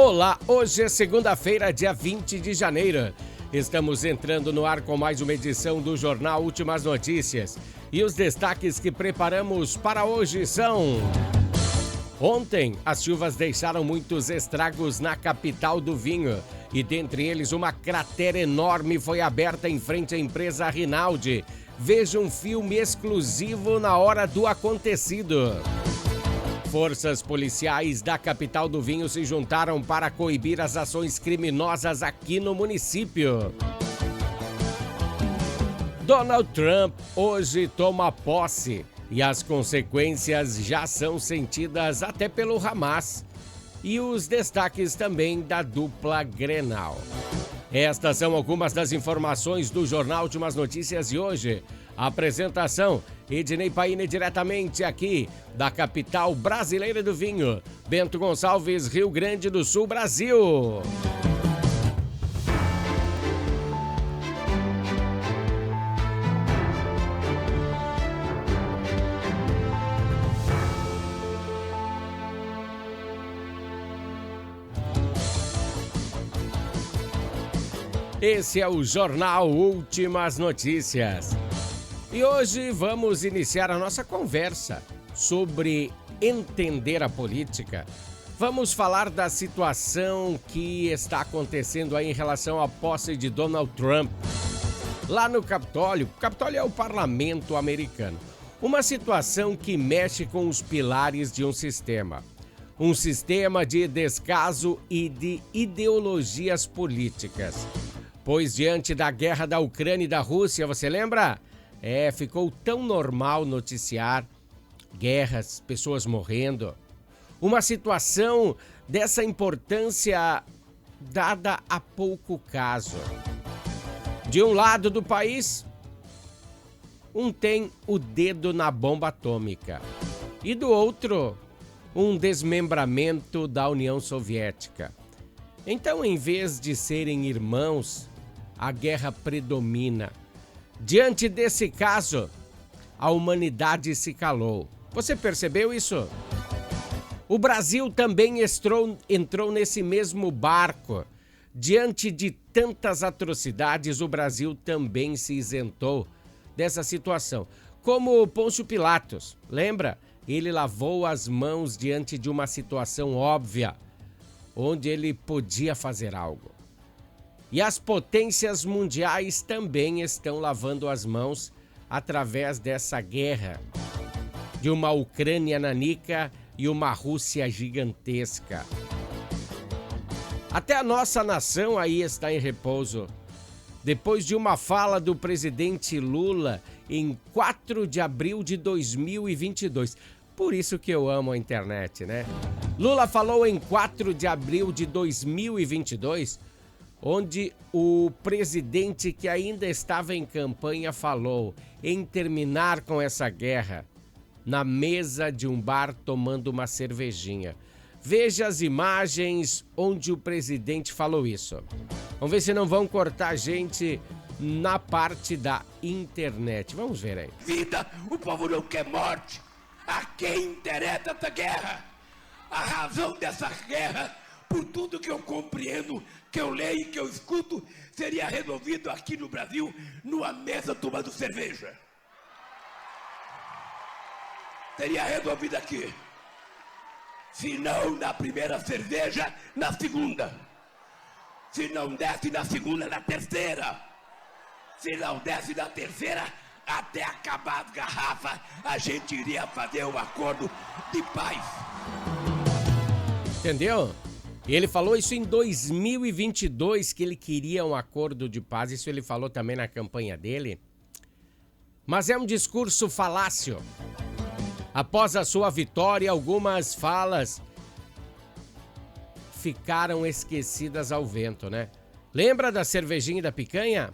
Olá, hoje é segunda-feira, dia 20 de janeiro. Estamos entrando no ar com mais uma edição do Jornal Últimas Notícias. E os destaques que preparamos para hoje são... Ontem, as chuvas deixaram muitos estragos na capital do vinho. E dentre eles, uma cratera enorme foi aberta em frente à empresa Rinaldi. Veja um filme exclusivo na hora do acontecido. Forças policiais da capital do vinho se juntaram para coibir as ações criminosas aqui no município. Donald Trump hoje toma posse e as consequências já são sentidas até pelo Hamas. E os destaques também da dupla Grenal. Estas são algumas das informações do Jornal Últimas Notícias de hoje. A apresentação, Ednei Paine, diretamente aqui da capital brasileira do vinho, Bento Gonçalves, Rio Grande do Sul, Brasil. Esse é o Jornal Últimas Notícias. E hoje vamos iniciar a nossa conversa sobre entender a política. Vamos falar da situação que está acontecendo aí em relação à posse de Donald Trump. Lá no Capitólio, o Capitólio é o parlamento americano. Uma situação que mexe com os pilares de um sistema. Um sistema de descaso e de ideologias políticas. Pois diante da guerra da Ucrânia e da Rússia, você lembra? Ficou tão normal noticiar guerras, pessoas morrendo. Uma situação dessa importância dada a pouco caso. De um lado do país, um tem o dedo na bomba atômica. E do outro, um desmembramento da União Soviética. Então, em vez de serem irmãos, a guerra predomina. Diante desse caso, a humanidade se calou. Você percebeu isso? O Brasil também entrou nesse mesmo barco. Diante de tantas atrocidades, o Brasil também se isentou dessa situação. Como Pôncio Pilatos, lembra? Ele lavou as mãos diante de uma situação óbvia, onde ele podia fazer algo. E as potências mundiais também estão lavando as mãos através dessa guerra de uma Ucrânia nanica e uma Rússia gigantesca. Até a nossa nação aí está em repouso. Depois de uma fala do presidente Lula em 4 de abril de 2022. Por isso que eu amo a internet, né? Lula falou em 4 de abril de 2022, onde o presidente que ainda estava em campanha falou em terminar com essa guerra na mesa de um bar tomando uma cervejinha. Veja as imagens onde o presidente falou isso. Vamos ver se não vão cortar a gente na parte da internet. Vamos ver aí. Vida, o povo não quer morte. A quem interessa essa guerra? A razão dessa guerra, por tudo que eu compreendo, que eu leio e que eu escuto, seria resolvido aqui no Brasil, numa mesa tomando cerveja. Seria resolvido aqui. Se não na primeira cerveja, na segunda. Se não desce na segunda, na terceira. Se não desce na terceira, até acabar as garrafas, a gente iria fazer um acordo de paz. Entendeu? Ele falou isso em 2022, que ele queria um acordo de paz. Isso ele falou também na campanha dele. Mas é um discurso falácio. Após a sua vitória, algumas falas ficaram esquecidas ao vento, né? Lembra da cervejinha e da picanha?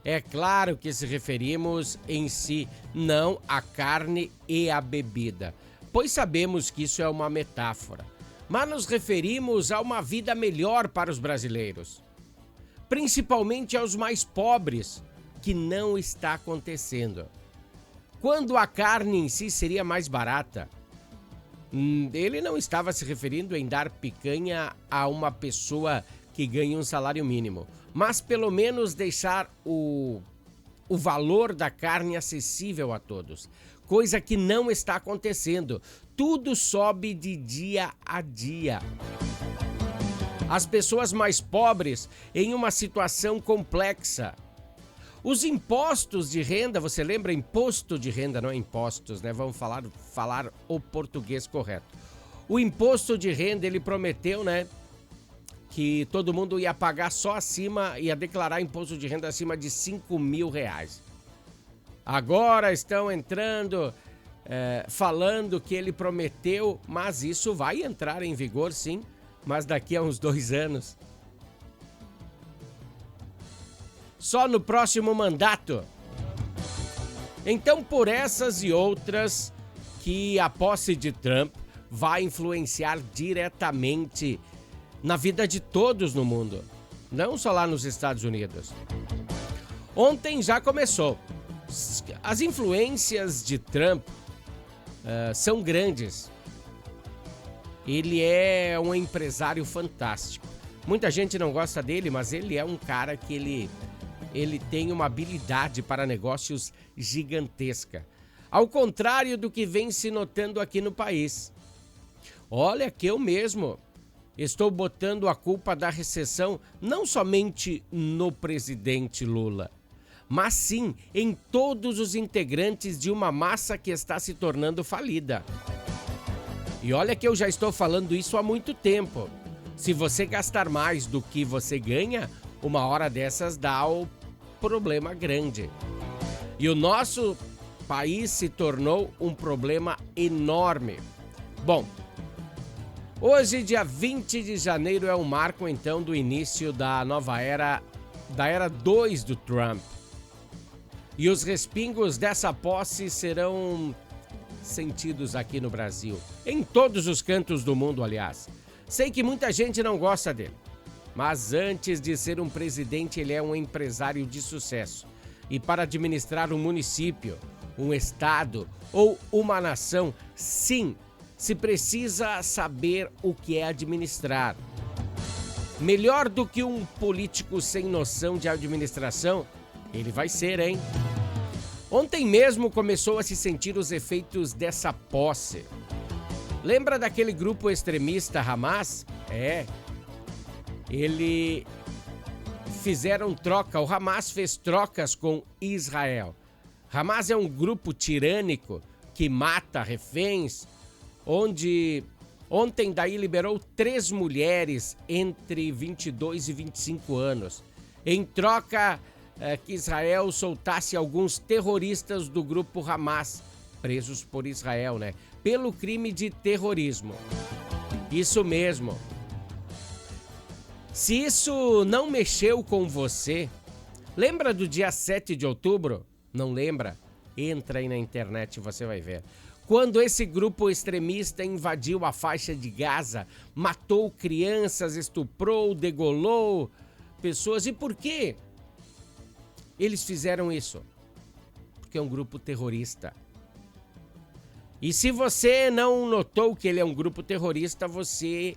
É claro que se referimos em si não à carne e à bebida, pois sabemos que isso é uma metáfora. Mas nos referimos a uma vida melhor para os brasileiros, principalmente aos mais pobres, que não está acontecendo. Quando a carne em si seria mais barata, Ele não estava se referindo em dar picanha a uma pessoa que ganha um salário mínimo, mas pelo menos deixar o valor da carne acessível a todos, coisa que não está acontecendo. Tudo sobe de dia a dia. As pessoas mais pobres em uma situação complexa. Os impostos de renda, você lembra? Imposto de renda, não é impostos, né? Vamos falar o português correto. O imposto de renda, ele prometeu, né? Que todo mundo ia pagar só acima, ia declarar imposto de renda acima de R$5.000. Agora estão entrando, falando que ele prometeu, mas isso vai entrar em vigor sim, mas daqui a uns 2 anos. Só no próximo mandato. Então, por essas e outras, que a posse de Trump vai influenciar diretamente na vida de todos no mundo, não só lá nos Estados Unidos. Ontem já começou. As influências de Trump são grandes. Ele é um empresário fantástico. Muita gente não gosta dele, mas ele é um cara que ele tem uma habilidade para negócios gigantesca. Ao contrário do que vem se notando aqui no país. Olha que eu mesmo estou botando a culpa da recessão não somente no presidente Lula, mas sim em todos os integrantes de uma massa que está se tornando falida. E olha que eu já estou falando isso há muito tempo. Se você gastar mais do que você ganha, uma hora dessas dá o problema grande. E o nosso país se tornou um problema enorme. Bom, hoje, dia 20 de janeiro, é o marco, então, do início da nova era, da era 2 do Trump. E os respingos dessa posse serão sentidos aqui no Brasil, em todos os cantos do mundo, aliás. Sei que muita gente não gosta dele, mas antes de ser um presidente, ele é um empresário de sucesso. E para administrar um município, um estado ou uma nação, sim, se precisa saber o que é administrar. Melhor do que um político sem noção de administração, ele vai ser, hein? Ontem mesmo começou a se sentir os efeitos dessa posse. Lembra daquele grupo extremista Hamas? Ele fizeram troca, o Hamas fez trocas com Israel. Hamas é um grupo tirânico que mata reféns, onde ontem daí liberou 3 mulheres entre 22 e 25 anos. Em troca, que Israel soltasse alguns terroristas do grupo Hamas, presos por Israel, né? Pelo crime de terrorismo. Isso mesmo. Se isso não mexeu com você, lembra do dia 7 de outubro? Não lembra? Entra aí na internet e você vai ver. Quando esse grupo extremista invadiu a faixa de Gaza, matou crianças, estuprou, degolou pessoas. E por quê? Eles fizeram isso porque é um grupo terrorista. E se você não notou que ele é um grupo terrorista, você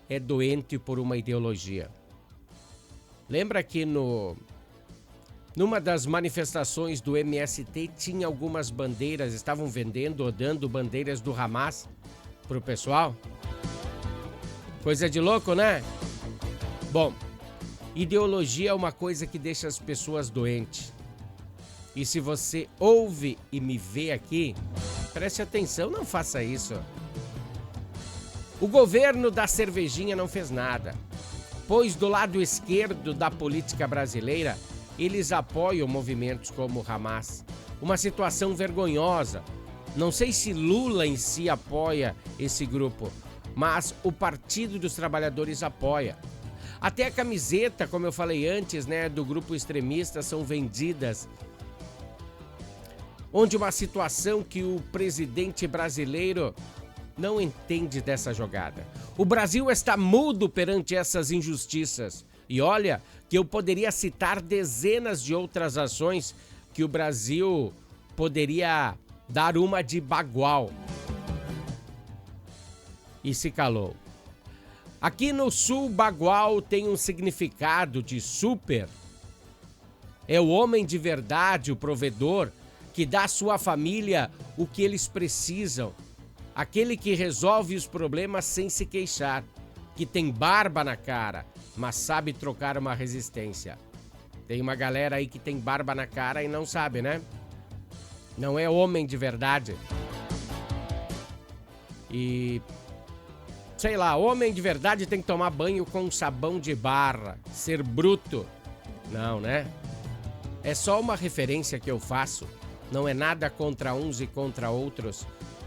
é doente por uma ideologia. Lembra que numa das manifestações do MST tinha algumas bandeiras, estavam vendendo ou dando bandeiras do Hamas pro pessoal? Coisa de louco, né? Bom, ideologia é uma coisa que deixa as pessoas doentes. E se você ouve e me vê aqui, preste atenção, não faça isso. O governo da cervejinha não fez nada, pois do lado esquerdo da política brasileira, eles apoiam movimentos como o Hamas. Uma situação vergonhosa. Não sei se Lula em si apoia esse grupo, mas o Partido dos Trabalhadores apoia. Até a camiseta, como eu falei antes, né, do grupo extremista são vendidas, onde uma situação que o presidente brasileiro não entende dessa jogada. O Brasil está mudo perante essas injustiças. E olha que eu poderia citar dezenas de outras ações que o Brasil poderia dar uma de bagual. e se calou. Aqui no sul, bagual tem um significado de super. É o homem de verdade, o provedor, que dá à sua família o que eles precisam. Aquele que resolve os problemas sem se queixar, que tem barba na cara, mas sabe trocar uma resistência. Tem uma galera aí que tem barba na cara e não sabe, né? Não é homem de verdade. E, sei lá, homem de verdade tem que tomar banho com sabão de barra, ser bruto. Não, né? É só uma referência que eu faço. Não é nada contra uns e contra outros,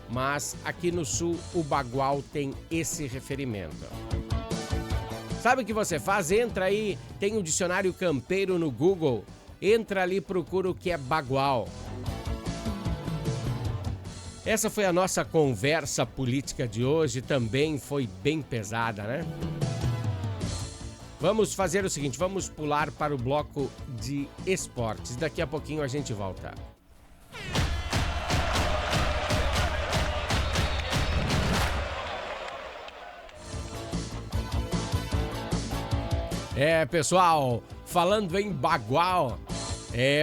mas aqui no sul o bagual tem esse referimento. Sabe o que você faz? Entra aí, tem um dicionário campeiro no Google, entra ali e procura o que é bagual. Essa foi a nossa conversa política de hoje, também foi bem pesada, né? Vamos fazer o seguinte, vamos pular para o bloco de esportes. Daqui a pouquinho a gente volta. Pessoal, falando em bagual,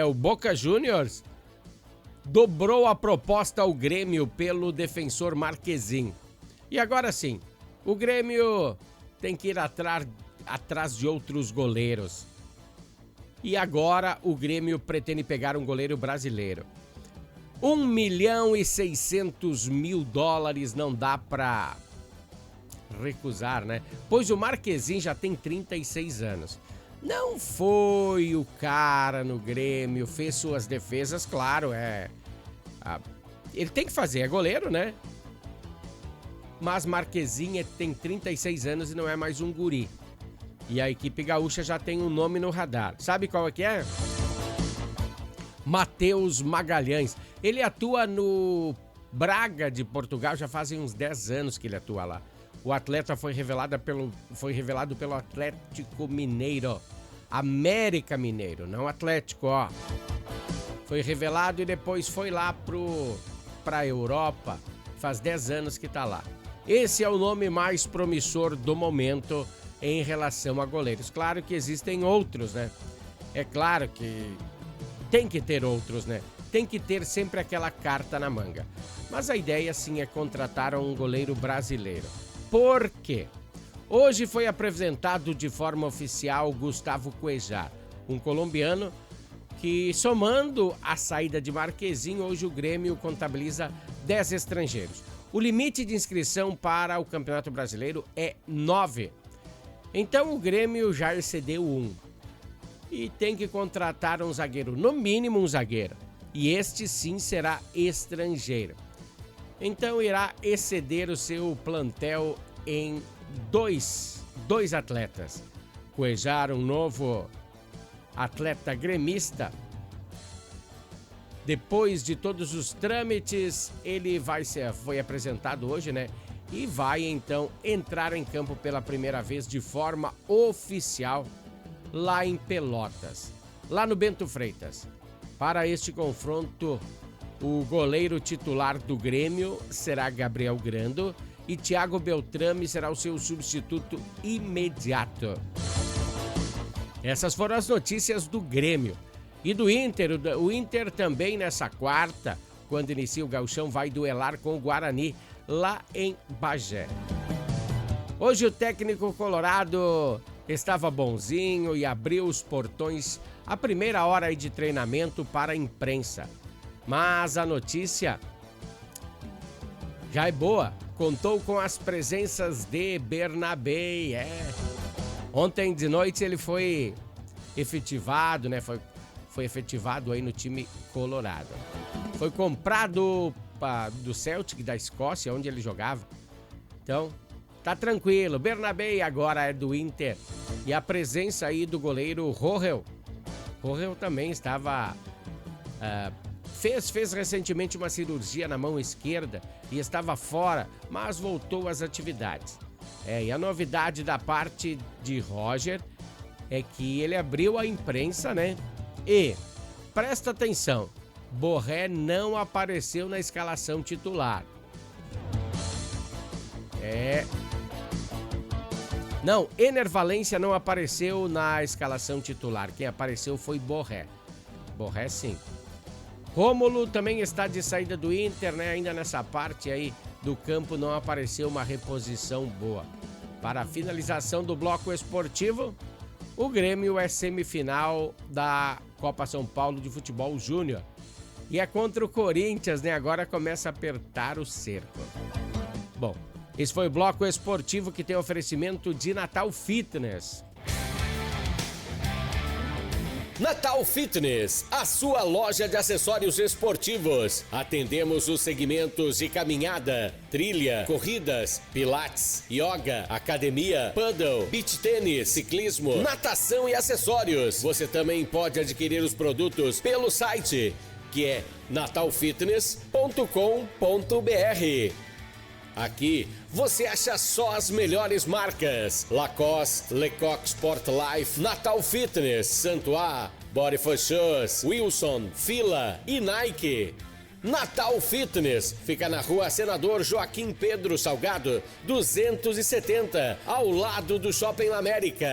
o Boca Juniors dobrou a proposta ao Grêmio pelo defensor Marquezin. E agora sim, o Grêmio tem que ir atrás de outros goleiros. E agora o Grêmio pretende pegar um goleiro brasileiro. $1.600.000 não dá pra recusar, né? Pois o Marquezin já tem 36 anos. Não foi o cara no Grêmio, fez suas defesas, claro, ele tem que fazer, é goleiro, né? Mas Marquezin tem 36 anos e não é mais um guri. E a equipe gaúcha já tem um nome no radar. Sabe qual é que é? Matheus Magalhães. Ele atua no Braga de Portugal, já fazem uns 10 anos que ele atua lá. O atleta foi revelado pelo Atlético Mineiro. América Mineiro, não Atlético, ó. Foi revelado e depois foi lá pra Europa. Faz 10 anos que tá lá. Esse é o nome mais promissor do momento em relação a goleiros. Claro que existem outros, né? É claro que tem que ter outros, né? Tem que ter sempre aquela carta na manga. Mas a ideia, sim, é contratar um goleiro brasileiro. Por quê? Hoje foi apresentado de forma oficial Gustavo Cuejar, um colombiano que, somando a saída de Marquezin, hoje o Grêmio contabiliza 10 estrangeiros. O limite de inscrição para o Campeonato Brasileiro é 9. Então o Grêmio já excedeu 1. E tem que contratar um zagueiro, no mínimo um zagueiro. E este sim será estrangeiro. Então irá exceder o seu plantel em dois atletas. Cuejar, um novo atleta gremista. Depois de todos os trâmites, ele foi apresentado hoje, né? E vai então entrar em campo pela primeira vez de forma oficial lá em Pelotas, lá no Bento Freitas. Para este confronto, o goleiro titular do Grêmio será Gabriel Grando e Thiago Beltrame será o seu substituto imediato. Essas foram as notícias do Grêmio. E do Inter, o Inter também nessa quarta, quando inicia o Gauchão, vai duelar com o Guarani lá em Bagé. Hoje o técnico colorado estava bonzinho e abriu os portões a primeira hora aí de treinamento para a imprensa. Mas a notícia já é boa. Contou com as presenças de Bernabé. Ontem de noite ele foi efetivado, né? Foi efetivado aí no time colorado. Foi comprado do Celtic da Escócia, onde ele jogava. Então, tá tranquilo. Bernabé agora é do Inter. E a presença aí do goleiro Rohel. Rohel também estava... Fez recentemente uma cirurgia na mão esquerda e estava fora, mas voltou às atividades. E a novidade da parte de Roger é que ele abriu a imprensa, né? E, presta atenção, Borré não apareceu na escalação titular. Não, Ener Valencia não apareceu na escalação titular. Quem apareceu foi Borré. Borré, sim. Rômulo também está de saída do Inter, né? Ainda nessa parte aí do campo não apareceu uma reposição boa. Para a finalização do bloco esportivo, o Grêmio é semifinal da Copa São Paulo de Futebol Júnior. E é contra o Corinthians, né? Agora começa a apertar o cerco. Bom, esse foi o bloco esportivo que tem oferecimento de Natal Fitness. Natal Fitness, a sua loja de acessórios esportivos. Atendemos os segmentos de caminhada, trilha, corridas, pilates, yoga, academia, paddle, beach tênis, ciclismo, natação e acessórios. Você também pode adquirir os produtos pelo site, que é natalfitness.com.br. Aqui você acha só as melhores marcas: Lacoste, Lecoq Sport Life, Natal Fitness, Santois, Body for Shoes, Wilson, Fila e Nike. Natal Fitness fica na rua Senador Joaquim Pedro Salgado, 270, ao lado do Shopping América.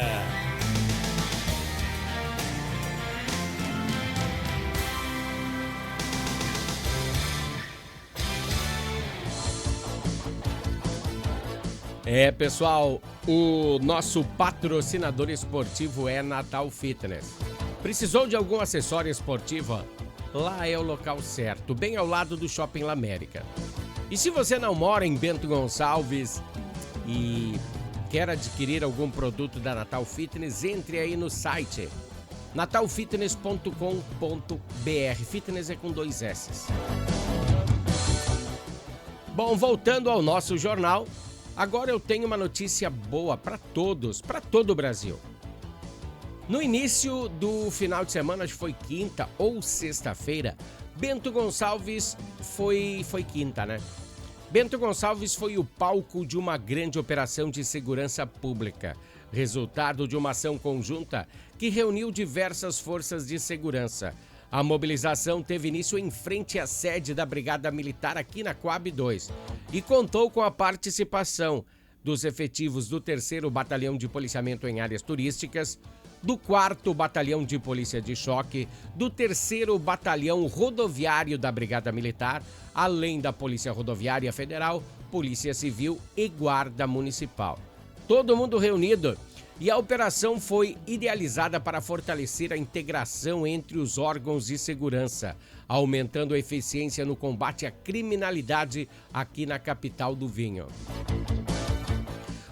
Pessoal, o nosso patrocinador esportivo é Natal Fitness. Precisou de algum acessório esportivo? Lá é o local certo, bem ao lado do Shopping América. E se você não mora em Bento Gonçalves e quer adquirir algum produto da Natal Fitness, entre aí no site natalfitness.com.br. Fitness é com 2 S. Bom, voltando ao nosso jornal, agora eu tenho uma notícia boa para todos, para todo o Brasil. No início do final de semana, acho que foi quinta ou sexta-feira, Bento Gonçalves foi quinta, né? Bento Gonçalves foi o palco de uma grande operação de segurança pública, resultado de uma ação conjunta que reuniu diversas forças de segurança. A mobilização teve início em frente à sede da Brigada Militar aqui na Coab 2 e contou com a participação dos efetivos do 3º Batalhão de Policiamento em Áreas Turísticas, do 4º Batalhão de Polícia de Choque, do 3º Batalhão Rodoviário da Brigada Militar, além da Polícia Rodoviária Federal, Polícia Civil e Guarda Municipal. Todo mundo reunido. E a operação foi idealizada para fortalecer a integração entre os órgãos de segurança, aumentando a eficiência no combate à criminalidade aqui na capital do vinho.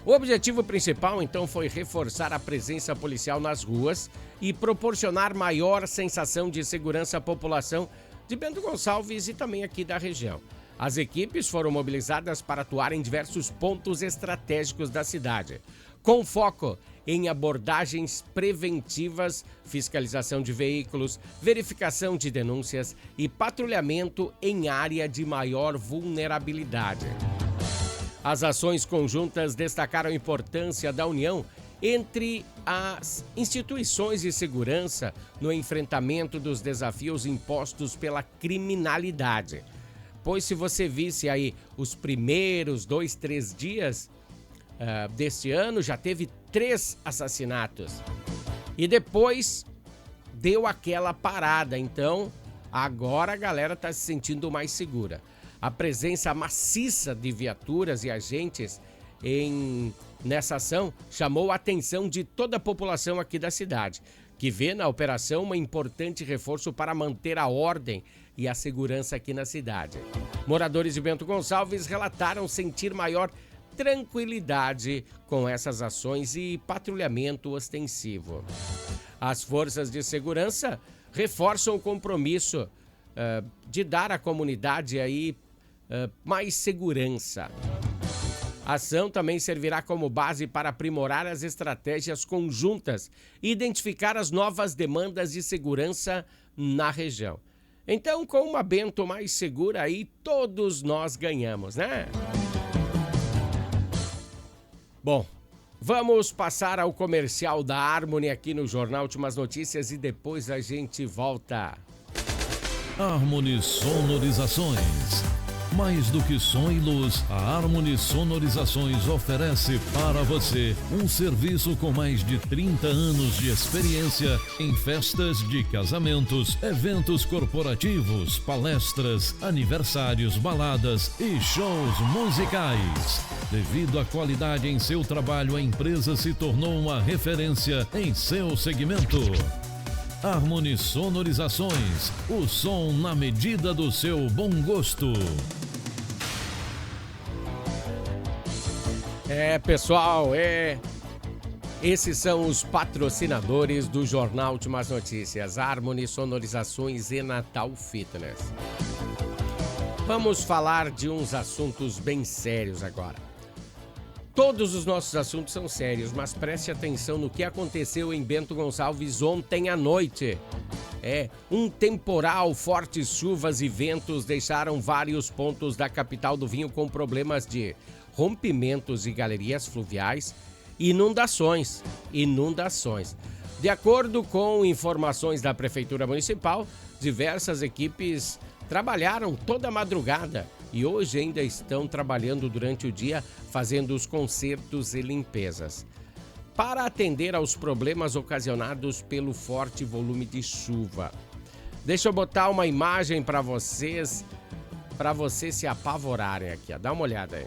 O objetivo principal, então, foi reforçar a presença policial nas ruas e proporcionar maior sensação de segurança à população de Bento Gonçalves e também aqui da região. As equipes foram mobilizadas para atuar em diversos pontos estratégicos da cidade, com foco em abordagens preventivas, fiscalização de veículos, verificação de denúncias e patrulhamento em área de maior vulnerabilidade. As ações conjuntas destacaram a importância da união entre as instituições de segurança no enfrentamento dos desafios impostos pela criminalidade. Pois se você visse aí os primeiros 2-3 dias deste ano, já teve 3 assassinatos. E depois deu aquela parada. Então, agora a galera está se sentindo mais segura. A presença maciça de viaturas e agentes nessa ação chamou a atenção de toda a população aqui da cidade, que vê na operação um importante reforço para manter a ordem e a segurança aqui na cidade. Moradores de Bento Gonçalves relataram sentir maior tranquilidade com essas ações e patrulhamento ostensivo. As forças de segurança reforçam o compromisso de dar à comunidade aí mais segurança. A ação também servirá como base para aprimorar as estratégias conjuntas e identificar as novas demandas de segurança na região. Então, com uma Bento mais segura aí, todos nós ganhamos, né? Bom, vamos passar ao comercial da Harmony aqui no Jornal Últimas Notícias e depois a gente volta. Harmony Sonorizações. Mais do que som e luz, a Harmony Sonorizações oferece para você um serviço com mais de 30 anos de experiência em festas de casamentos, eventos corporativos, palestras, aniversários, baladas e shows musicais. Devido à qualidade em seu trabalho, a empresa se tornou uma referência em seu segmento. Harmony Sonorizações, o som na medida do seu bom gosto. Pessoal, esses são os patrocinadores do Jornal Últimas Notícias, Harmony Sonorizações e Natal Fitness. Vamos falar de uns assuntos bem sérios agora. Todos os nossos assuntos são sérios, mas preste atenção no que aconteceu em Bento Gonçalves ontem à noite. Um temporal, fortes chuvas e ventos deixaram vários pontos da capital do vinho com problemas de rompimentos de galerias fluviais e inundações. De acordo com informações da Prefeitura Municipal, diversas equipes trabalharam toda a madrugada e hoje ainda estão trabalhando durante o dia, fazendo os consertos e limpezas, para atender aos problemas ocasionados pelo forte volume de chuva. Deixa eu botar uma imagem para vocês se apavorarem aqui, ó. Dá uma olhada aí.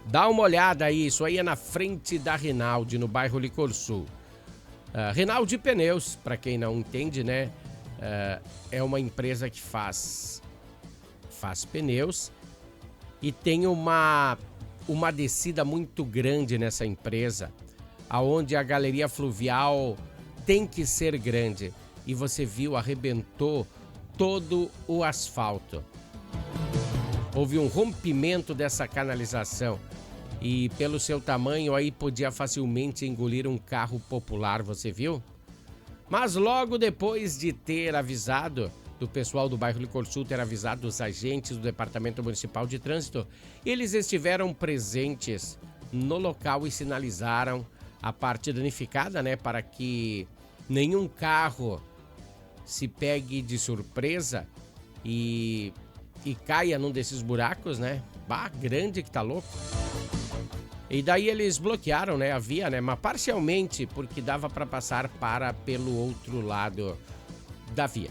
Dá uma olhada aí, isso aí é na frente da Rinaldi, no bairro Licor Sul. Rinaldi Pneus, para quem não entende, né? É uma empresa que faz pneus e tem uma descida muito grande nessa empresa, aonde a galeria fluvial tem que ser grande. E você viu, arrebentou todo o asfalto. Houve um rompimento dessa canalização e pelo seu tamanho aí podia facilmente engolir um carro popular, você viu? Mas logo depois de ter avisado, do pessoal do bairro Licor Sul ter avisado os agentes do Departamento Municipal de Trânsito, eles estiveram presentes no local e sinalizaram a parte danificada, né, para que nenhum carro se pegue de surpresa e caia num desses buracos, né? Grande que tá louco. E daí eles bloquearam, né, a via, né, mas parcialmente, porque dava para passar pelo outro lado da via.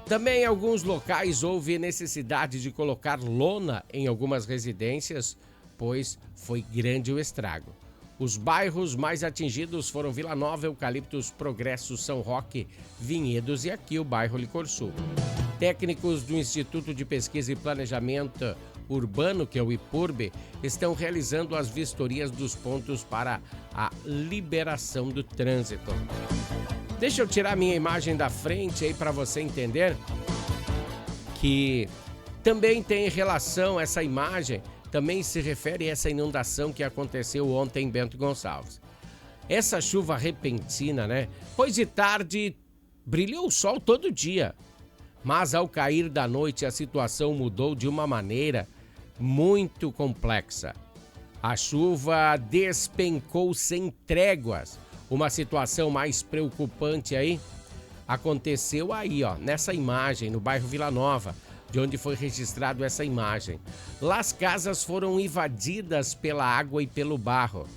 Também em alguns locais houve necessidade de colocar lona em algumas residências, pois foi grande o estrago. Os bairros mais atingidos foram Vila Nova, Eucaliptos, Progresso, São Roque, Vinhedos e aqui o bairro Licor Sul. Técnicos do Instituto de Pesquisa e Planejamento Urbano, que é o IPURB, estão realizando as vistorias dos pontos para a liberação do trânsito. Deixa eu tirar minha imagem da frente aí para você entender que também tem relação, essa imagem também se refere a essa inundação que aconteceu ontem em Bento Gonçalves. Essa chuva repentina, né? Pois de tarde brilhou o sol todo dia, mas ao cair da noite a situação mudou de uma maneira muito complexa. A chuva despencou sem tréguas. Uma situação mais preocupante aí aconteceu aí, ó, nessa imagem, no bairro Vila Nova, de onde foi registrado essa imagem. Lá as casas foram invadidas pela água e pelo barro.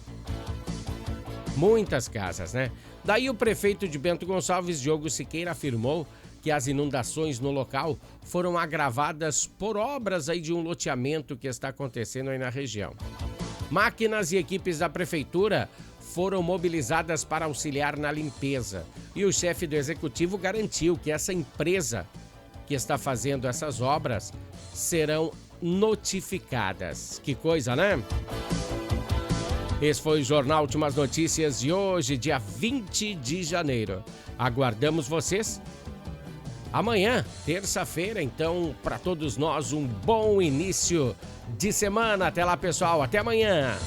Muitas casas, né? Daí o prefeito de Bento Gonçalves, Diogo Siqueira, afirmou que as inundações no local foram agravadas por obras aí de um loteamento que está acontecendo aí na região. Máquinas e equipes da prefeitura foram mobilizadas para auxiliar na limpeza. E o chefe do executivo garantiu que essa empresa que está fazendo essas obras serão notificadas. Que coisa, né? Esse foi o Jornal Últimas Notícias de hoje, dia 20 de janeiro. Aguardamos vocês amanhã, terça-feira. Então, para todos nós, um bom início de semana. Até lá, pessoal. Até amanhã.